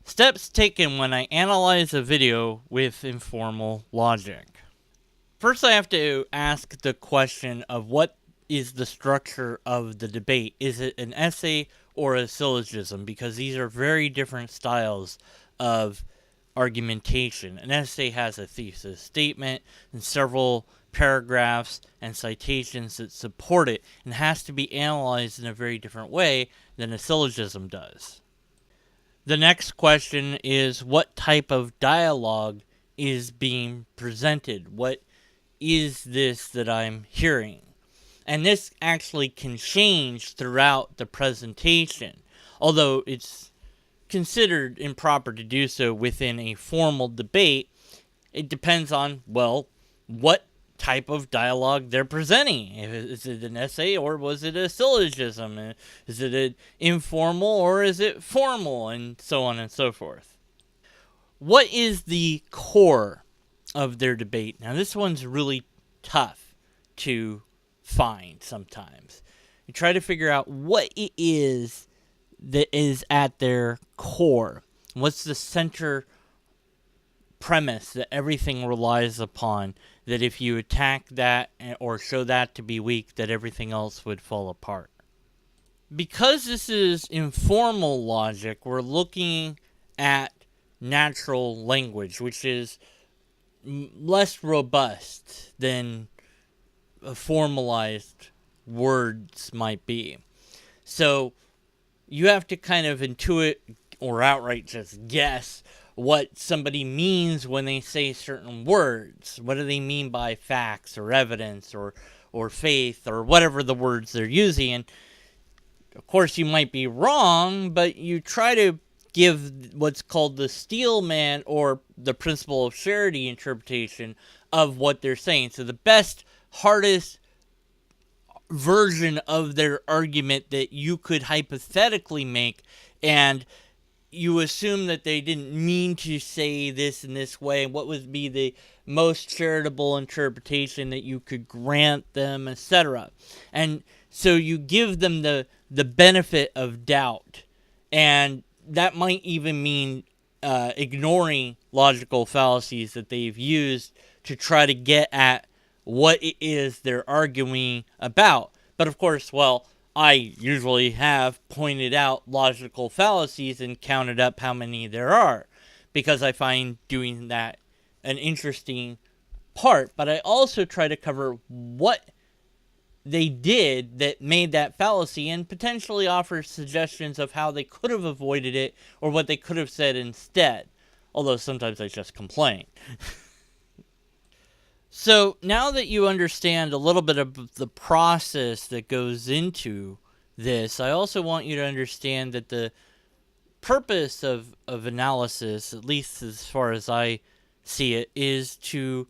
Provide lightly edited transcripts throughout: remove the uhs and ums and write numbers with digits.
Steps taken when I analyze a video with informal logic. First, I have to ask the question of what is the structure of the debate. Is it an essay or a syllogism? Because these are very different styles of argumentation. An essay has a thesis statement and several paragraphs and citations that support it, and has to be analyzed in a very different way than a syllogism does. The next question is, what type of dialogue is being presented? What is this that I'm hearing? And this actually can change throughout the presentation, although it's considered improper to do so within a formal debate. It depends on, well, what type of dialogue they're presenting. Is it an essay or was it a syllogism? Is it an informal or is it formal? And so on and so forth. What is the core of their debate? Now, this one's really tough to find sometimes. You try to figure out what it is that is at their core. What's the center premise that everything relies upon, that if you attack that or show that to be weak, that everything else would fall apart. Because this is informal logic, we're looking at natural language, which is less robust than formalized words might be. So you have to kind of intuit or outright just guess what somebody means when they say certain words. What do they mean by facts or evidence or faith or whatever the words they're using? And of course you might be wrong, but you try to give what's called the Steelman or the principle of surety interpretation of what they're saying. So the best, hardest version of their argument that you could hypothetically make, and you assume that they didn't mean to say this in this way. What would be the most charitable interpretation that you could grant them, etc. And so you give them the benefit of doubt. And that might even mean ignoring logical fallacies that they've used to try to get at what it is they're arguing about. But of course, well, I usually have pointed out logical fallacies and counted up how many there are, because I find doing that an interesting part. But I also try to cover what they did that made that fallacy and potentially offer suggestions of how they could have avoided it or what they could have said instead. Although sometimes I just complain. So now that you understand a little bit of the process that goes into this, I also want you to understand that the purpose of analysis, at least as far as I see it, is to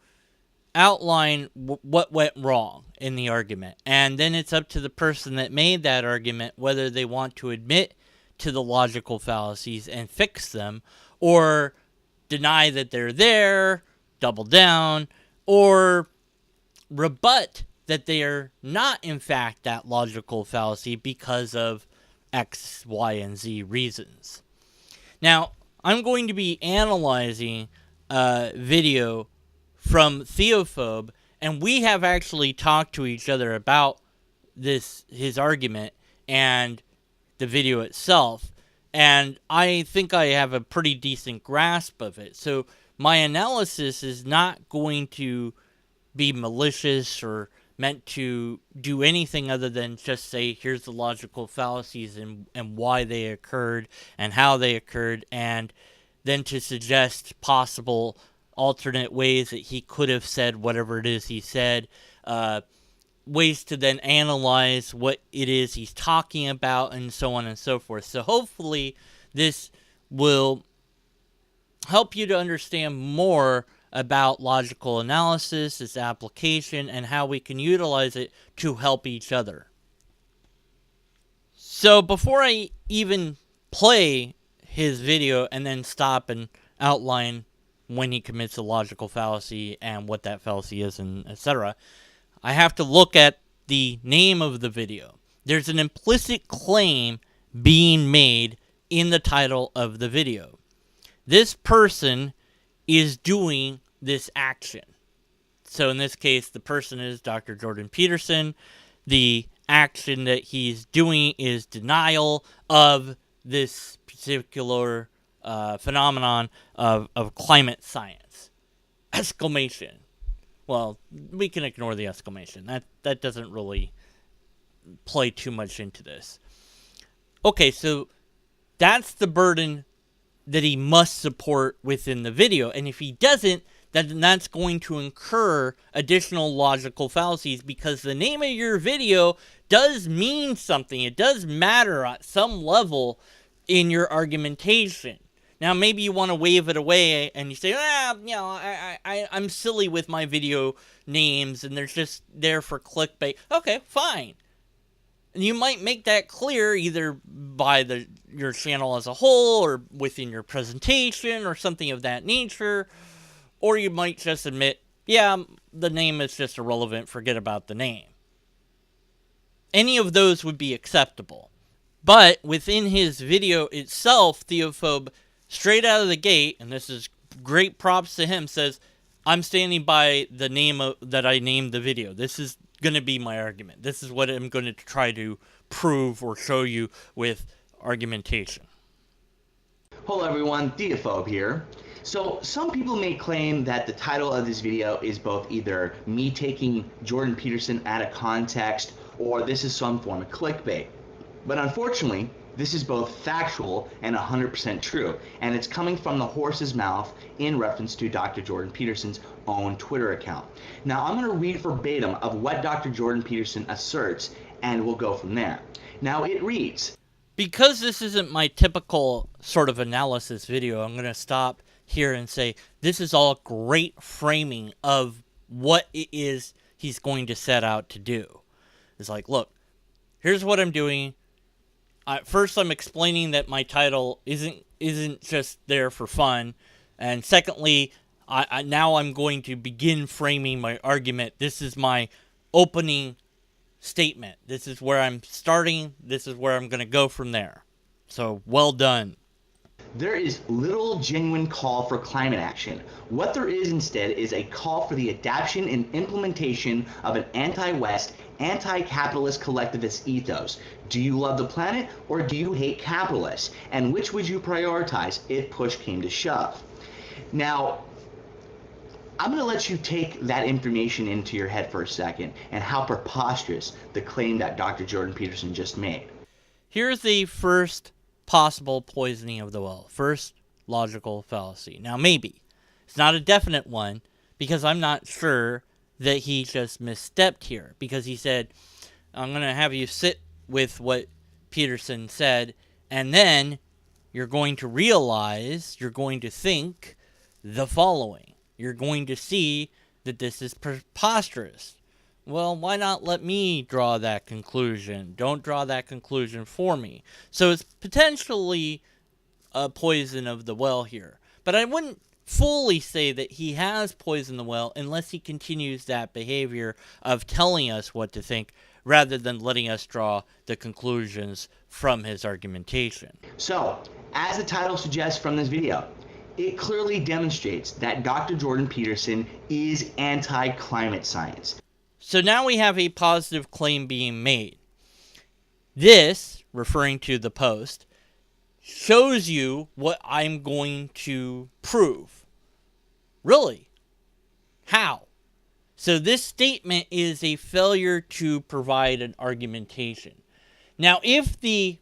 outline what went wrong in the argument. And then it's up to the person that made that argument whether they want to admit to the logical fallacies and fix them, or deny that they're there, double down, or rebut that they are not in fact that logical fallacy because of X, Y, and Z reasons. Now, I'm going to be analyzing a video from Theophobe, and we have actually talked to each other about his argument and the video itself, and I think I have a pretty decent grasp of it. So my analysis is not going to be malicious or meant to do anything other than just say, here's the logical fallacies and why they occurred and how they occurred, and then to suggest possible alternate ways that he could have said whatever it is he said, ways to then analyze what it is he's talking about, and so on and so forth. So hopefully this will help you to understand more about logical analysis, its application, and how we can utilize it to help each other. So before I even play his video and then stop and outline when he commits a logical fallacy and what that fallacy is, and etc., I have to look at the name of the video. There's an implicit claim being made in the title of the video. this person is doing this action. So in this case, the person is Dr. Jordan Peterson. The action that he's doing is denial of this particular phenomenon of climate science. Exclamation. Well, we can ignore the exclamation. That doesn't really play too much into this. Okay, so that's the burden that he must support within the video. And if he doesn't, then that's going to incur additional logical fallacies, because the name of your video does mean something. It does matter at some level in your argumentation. Now, maybe you want to wave it away and you say, I'm silly with my video names and they're just there for clickbait. Okay, fine. And you might make that clear either by your channel as a whole or within your presentation or something of that nature. Or you might just admit, yeah, the name is just irrelevant, forget about the name. Any of those would be acceptable. But within his video itself, Theophobe, straight out of the gate, and this is great props to him, says, I'm standing by the name that I named the video. This is going to be my argument. This is what I'm going to try to prove or show you with argumentation. Hello everyone, Theophobe here. So some people may claim that the title of this video is both either me taking Jordan Peterson out of context or this is some form of clickbait. But unfortunately, this is both factual and 100% true, and it's coming from the horse's mouth in reference to Dr. Jordan Peterson's own Twitter account. Now I'm going to read verbatim of what Dr. Jordan Peterson asserts, and we'll go from there. Now it reads, because this isn't my typical sort of analysis video, I'm going to stop here and say this is all great framing of what it is he's going to set out to do. It's like, look, here's what I'm doing. First, I'm explaining that my title isn't just there for fun, and secondly, now I'm going to begin framing my argument. This is my opening statement. This is where I'm starting. This is where I'm going to go from there. So, well done. There is little genuine call for climate action. What there is instead is a call for the adoption and implementation of an anti-West, anti-capitalist collectivist ethos. Do you love the planet or do you hate capitalists? And which would you prioritize if push came to shove? Now, I'm going to let you take that information into your head for a second and how preposterous the claim that Dr. Jordan Peterson just made. Here's the first possible poisoning of the well. First logical fallacy. Now, maybe it's not a definite one because I'm not sure that he just misstepped here, because he said, I'm going to have you sit with what Peterson said, and then you're going to realize, you're going to think the following. You're going to see that this is preposterous. Well, why not let me draw that conclusion? Don't draw that conclusion for me. So it's potentially a poison of the well here. But I wouldn't fully say that he has poisoned the well unless he continues that behavior of telling us what to think rather than letting us draw the conclusions from his argumentation. So, as the title suggests from this video, it clearly demonstrates that Dr. Jordan Peterson is anti-climate science. So now we have a positive claim being made. This, referring to the post, shows you what I'm going to prove. Really? How? So this statement is a failure to provide an argumentation. Now, if the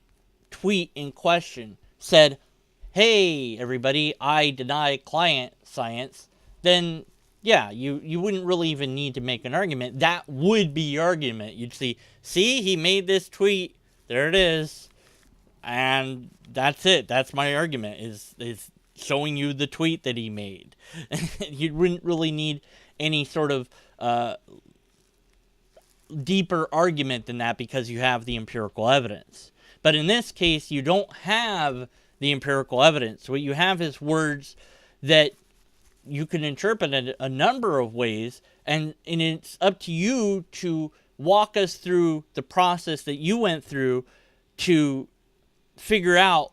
tweet in question said, hey, everybody, I deny climate science, then yeah, you wouldn't really even need to make an argument. That would be your argument. You'd see, he made this tweet. There it is. And that's it. That's my argument, is showing you the tweet that he made. You wouldn't really need any sort of deeper argument than that because you have the empirical evidence. But in this case, you don't have the empirical evidence. What you have is words that you can interpret it a number of ways, and it's up to you to walk us through the process that you went through to figure out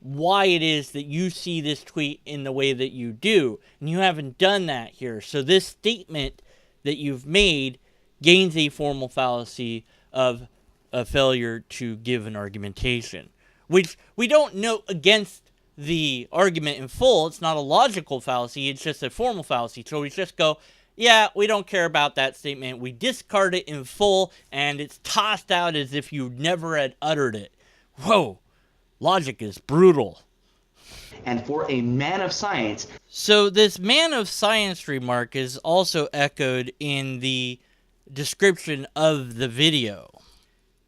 why it is that you see this tweet in the way that you do. And you haven't done that here. So this statement that you've made gains a formal fallacy of a failure to give an argumentation, which we don't note against the argument in full. It's not a logical fallacy. It's just a formal fallacy. So we just go, yeah, we don't care about that statement. We discard it in full, and it's tossed out as if you never had uttered it. Whoa. Logic is brutal. And for a man of science. So this man of science remark is also echoed in the description of the video.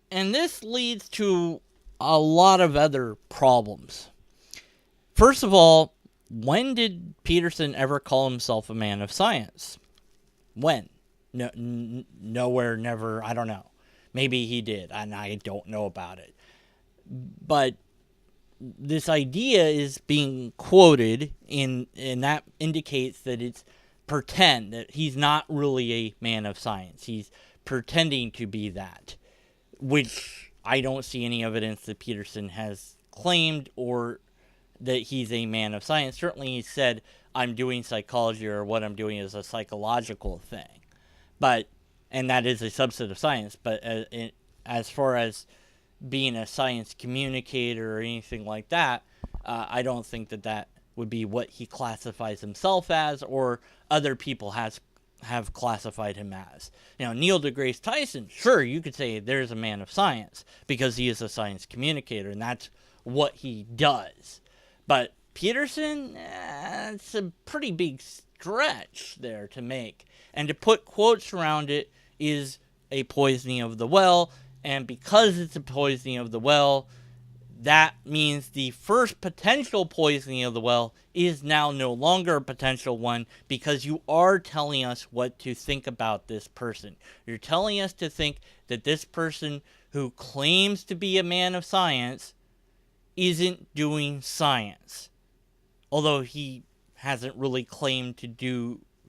And this leads to a lot of other problems. First of all, when did Peterson ever call himself a man of science? When? No, nowhere, never, I don't know. Maybe he did, and I don't know about it. But this idea is being quoted and that indicates that it's pretend, that he's not really a man of science. He's pretending to be that, which I don't see any evidence that Peterson has claimed or that he's a man of science. Certainly he said, I'm doing psychology, or what I'm doing is a psychological thing. And that is a subset of science, but as far as being a science communicator or anything like that, I don't think that would be what he classifies himself as, or other people have classified him as. Neil deGrasse Tyson, sure, you could say there's a man of science because he is a science communicator, and that's what he does. But Peterson, it's a pretty big stretch there to make. And to put quotes around it is a poisoning of the well. And because it's a poisoning of the well, that means the first potential poisoning of the well is now no longer a potential one, because you are telling us what to think about this person. You're telling us to think that this person who claims to be a man of science isn't doing science. Although he hasn't really claimed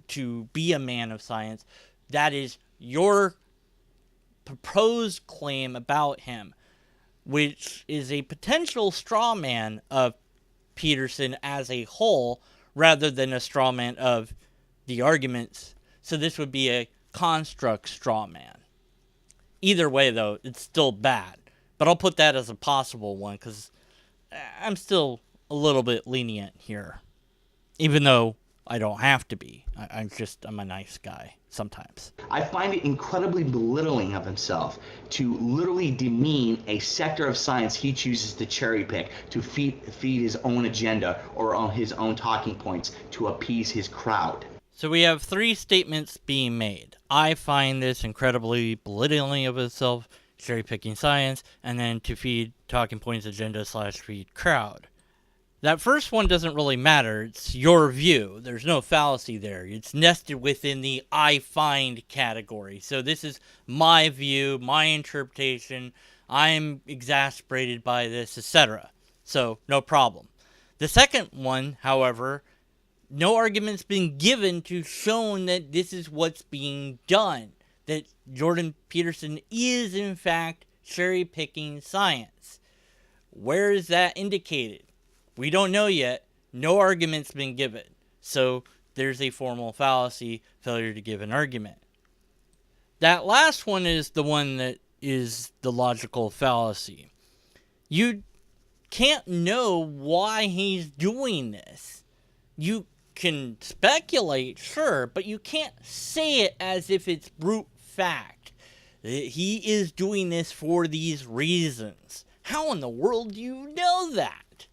to be a man of science, that is your proposed claim about him, which is a potential straw man of Peterson as a whole, rather than a straw man of the arguments. So this would be a construct straw man. Either way, though, it's still bad. But I'll put that as a possible one, because I'm still a little bit lenient here. Even though I don't have to be. I'm a nice guy sometimes. I find it incredibly belittling of himself to literally demean a sector of science he chooses to cherry pick to feed his own agenda or on his own talking points to appease his crowd. So we have three statements being made. I find this incredibly belittling of himself, cherry picking science, and then to feed talking points agenda / feed crowd. That first one doesn't really matter. It's your view. There's no fallacy there. It's nested within the I find category. So this is my view, my interpretation. I'm exasperated by this, etc. So no problem. The second one, however, no argument's been given to show that this is what's being done. That Jordan Peterson is, in fact, cherry-picking science. Where is that indicated? We don't know yet. No argument's been given. So there's a formal fallacy, failure to give an argument. That last one is the one that is the logical fallacy. You can't know why he's doing this. You can speculate, sure, but you can't say it as if it's brute fact. He is doing this for these reasons. How in the world do you know that?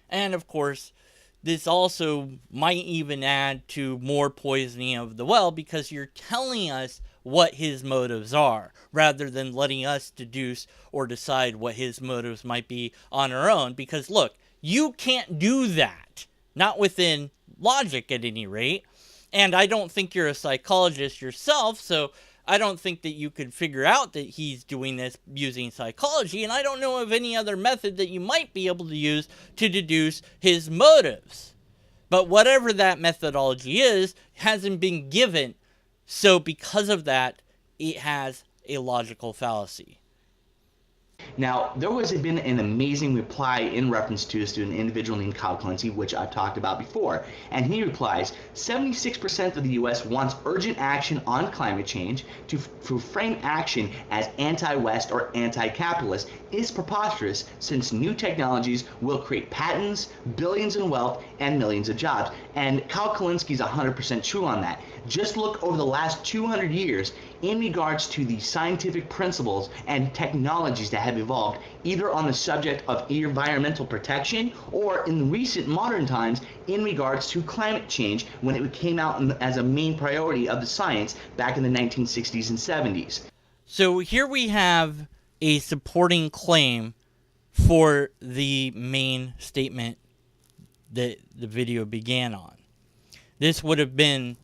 And of course, this also might even add to more poisoning of the well, because you're telling us what his motives are, rather than letting us deduce or decide what his motives might be on our own. Because look, you can't do that. Not within logic at any rate. And I don't think you're a psychologist yourself, so I don't think that you could figure out that he's doing this using psychology, and I don't know of any other method that you might be able to use to deduce his motives. But whatever that methodology is, hasn't been given, so because of that, it has a logical fallacy. Now, there was been an amazing reply in reference to this to an individual named Kyle Clancy, which I've talked about before. And he replies, 76% of the US wants urgent action on climate change. To frame action as anti-West or anti-capitalist is preposterous, since new technologies will create patents, billions in wealth, and millions of jobs. And Kyle Kalinske is 100% true on that. Just look over the last 200 years in regards to the scientific principles and technologies that have evolved, either on the subject of environmental protection or in recent modern times in regards to climate change, when it came out as a main priority of the science back in the 1960s and 70s. So here we have a supporting claim for the main statement that the video began on. This would have been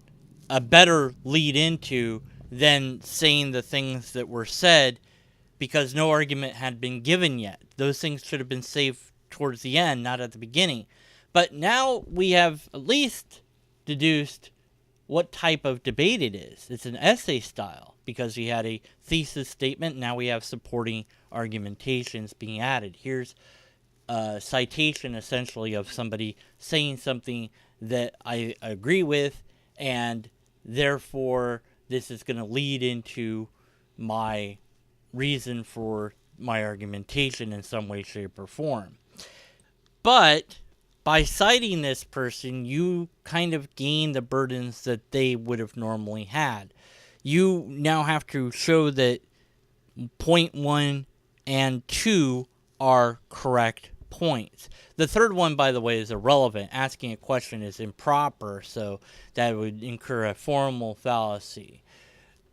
a better lead into than saying the things that were said, because no argument had been given yet. Those things should have been saved towards the end, not at the beginning. But now we have at least deduced what type of debate it is. It's an essay style, because we had a thesis statement. Now we have supporting argumentations being added. Here's a citation, essentially, of somebody saying something that I agree with, and therefore this is going to lead into my reason for my argumentation in some way, shape, or form. But by citing this person, you kind of gain the burdens that they would have normally had. You now have to show that point 1 and 2 are correct points. The third one, by the way, is irrelevant. Asking a question is improper, so that would incur a formal fallacy.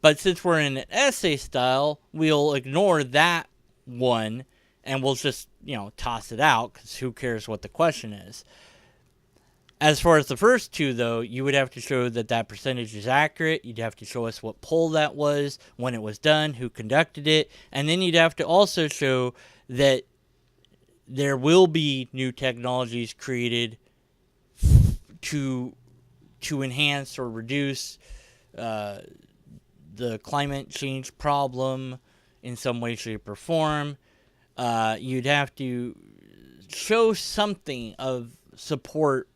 But since we're in an essay style, we'll ignore that one and we'll just, toss it out, because who cares what the question is. As far as the first two, though, you would have to show that that percentage is accurate. You'd have to show us what poll that was, when it was done, who conducted it, and then you'd have to also show that there will be new technologies created to enhance or reduce the climate change problem in some way, shape, or form. You'd have to show something of support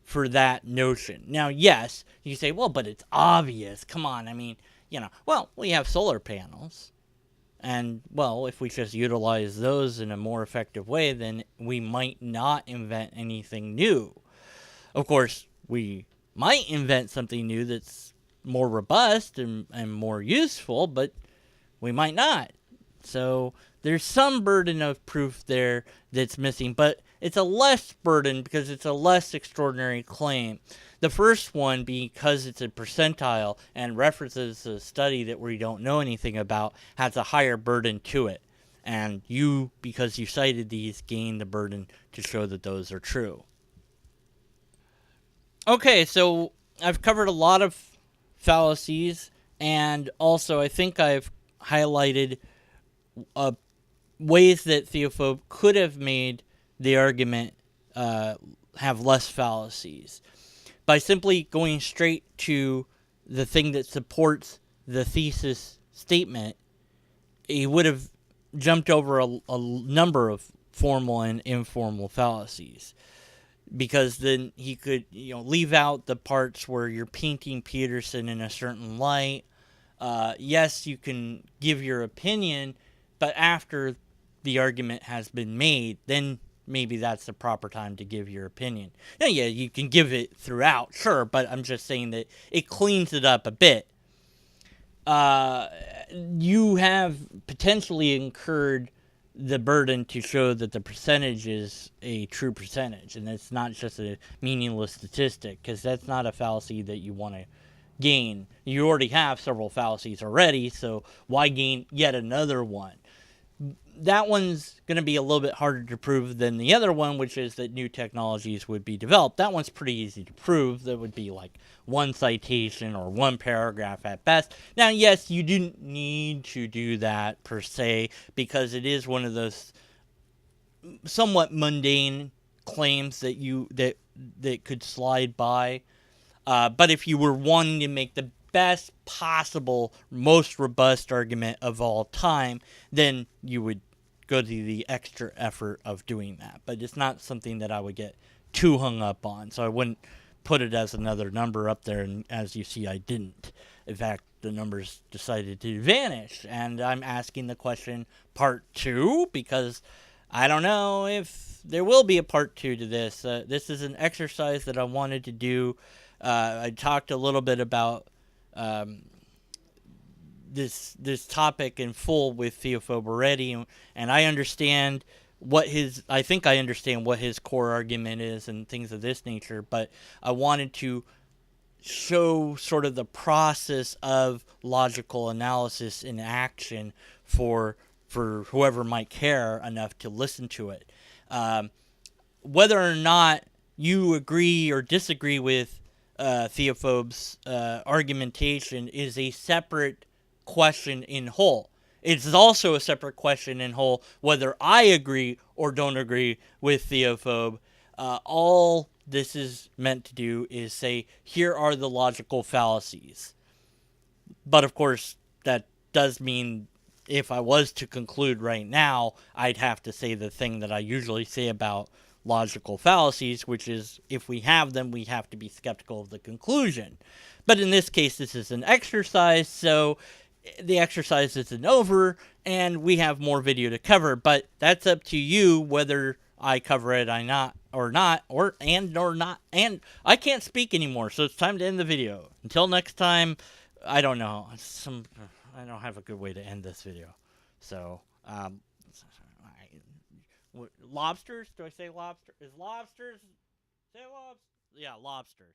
for that notion. Now, yes, you say, well, but it's obvious. Come on, well, we have solar panels. And, well, if we just utilize those in a more effective way, then we might not invent anything new. Of course, we might invent something new that's more robust and more useful, but we might not. So there's some burden of proof there that's missing, but it's a less burden because it's a less extraordinary claim. The first one, because it's a percentile and references a study that we don't know anything about, has a higher burden to it. And you, because you cited these, gain the burden to show that those are true. Okay, so I've covered a lot of fallacies, and also I think I've highlighted ways that Theophobe could have made the argument have less fallacies. By simply going straight to the thing that supports the thesis statement, he would have jumped over a number of formal and informal fallacies. Because then he could, leave out the parts where you're painting Peterson in a certain light. Yes, you can give your opinion, but after the argument has been made, then maybe that's the proper time to give your opinion. Now, yeah, you can give it throughout, sure, but I'm just saying that it cleans it up a bit. You have potentially incurred the burden to show that the percentage is a true percentage, and it's not just a meaningless statistic, because that's not a fallacy that you want to gain. You already have several fallacies already, so why gain yet another one? That one's going to be a little bit harder to prove than the other one, which is that new technologies would be developed. That one's pretty easy to prove. That would be like one citation or one paragraph at best. Now, yes, you didn't need to do that per se, because it is one of those somewhat mundane claims that could slide by. But if you were wanting to make the best possible, most robust argument of all time, then you would go to the extra effort of doing that. But it's not something that I would get too hung up on. So I wouldn't put it as another number up there. And as you see, I didn't. In fact, the numbers decided to vanish. And I'm asking the question part 2 because I don't know if there will be a part 2 to this. This is an exercise that I wanted to do. I talked a little bit about this topic in full with Theophobe already, and I understand I think I understand what his core argument is and things of this nature, but I wanted to show sort of the process of logical analysis in action for whoever might care enough to listen to it. Whether or not you agree or disagree with Theophobe's argumentation is a separate question in whole. It's also a separate question in whole whether I agree or don't agree with Theophobe. All this is meant to do is say, here are the logical fallacies. But of course, that does mean if I was to conclude right now, I'd have to say the thing that I usually say about logical fallacies, which is if we have them, we have to be skeptical of the conclusion. But in this case, this is an exercise, so the exercise isn't over, and we have more video to cover. But that's up to you whether I cover it or not, and I can't speak anymore, so it's time to end the video. Until next time, I don't know. I don't have a good way to end this video. So, lobsters? Do I say lobster? Is lobsters? Say lobster? Yeah, lobsters.